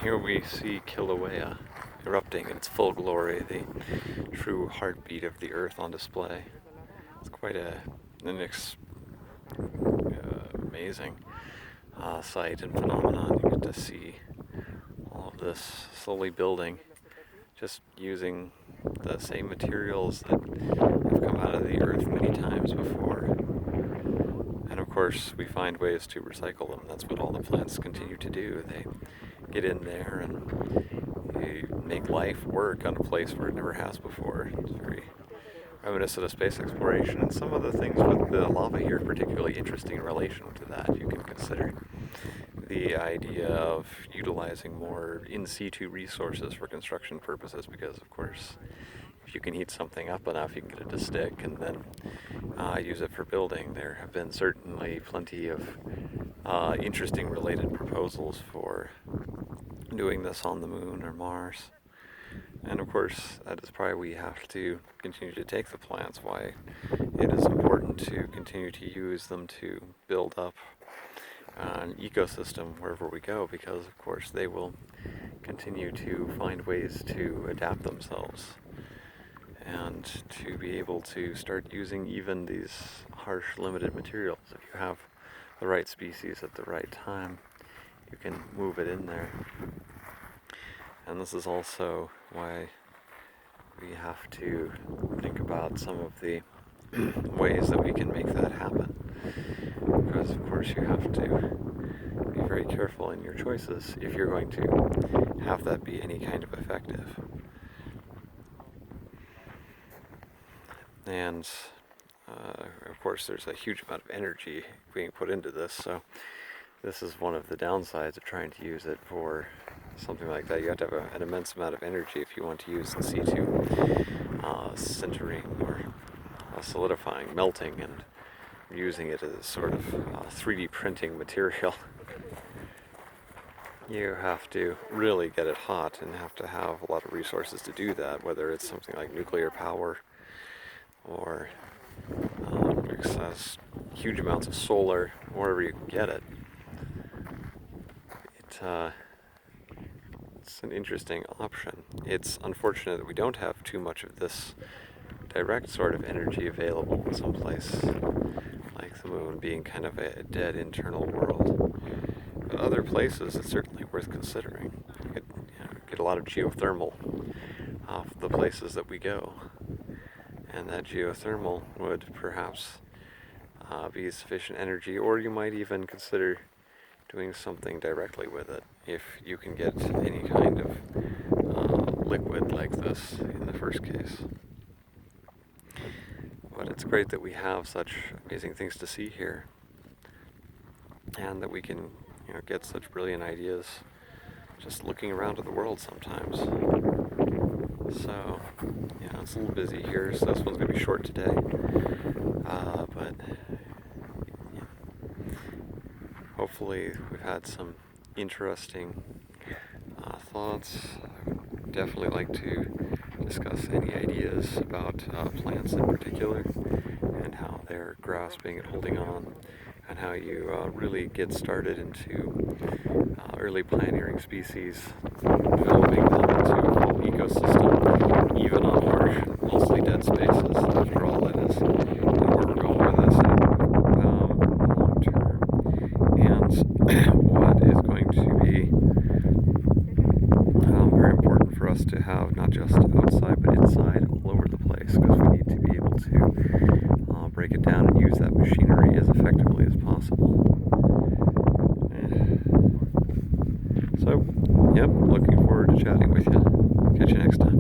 Here we see Kilauea erupting in its full glory, the true heartbeat of the earth on display. It's quite amazing sight and phenomenon. You get to see all of this slowly building, just using the same materials that have come out of the earth many times before. And of course, we find ways to recycle them. That's what all the plants continue to do. They get in there and they make life work on a place where it never has before. It's very reminiscent of space exploration, and some of the things with the lava here are particularly interesting in relation to that. You can consider the idea of utilizing more in situ resources for construction purposes, because of course if you can heat something up enough, you can get it to stick and then use it for building. There have been certainly plenty of interesting related proposals for doing this on the moon or Mars. And of course, that is probably we have to continue to take the plants, why it is important to continue to use them to build up an ecosystem wherever we go, because of course they will continue to find ways to adapt themselves and to be able to start using even these harsh, limited materials. If you have the right species at the right time, you can move it in there. And this is also why we have to think about some of the ways that we can make that happen. Because of course you have to be very careful in your choices if you're going to have that be any kind of effective. And of course there's a huge amount of energy being put into this, so this is one of the downsides of trying to use it for something like that. You have to have an immense amount of energy if you want to use in situ sintering or solidifying, melting, and using it as sort of 3D printing material. You have to really get it hot and have to have a lot of resources to do that, whether it's something like nuclear power or access huge amounts of solar, wherever you can get it. It's an interesting option. It's unfortunate that we don't have too much of this direct sort of energy available in some place like the moon, being kind of a dead internal world. But other places, it's certainly worth considering. You get a lot of geothermal off the places that we go, and that geothermal would perhaps be sufficient energy, or you might even consider doing something directly with it if you can get any kind of liquid like this in the first case. But it's great that we have such amazing things to see here, and that we can get such brilliant ideas just looking around at the world sometimes. So it's a little busy here, so this one's going to be short today, but hopefully we've had some interesting thoughts. I would definitely like to discuss any ideas about plants in particular, and how they're grasping and holding on, and how you really get started into early pioneering species, developing them into a full ecosystem, even on harsh, mostly dead spaces. After all, that is where we're going with this long term. And what is going to be very important for us to have, not just outside but inside, all over the place, because we need to be able to break it down and use that machinery as effectively as possible. So, looking forward to chatting with you. Catch you next time.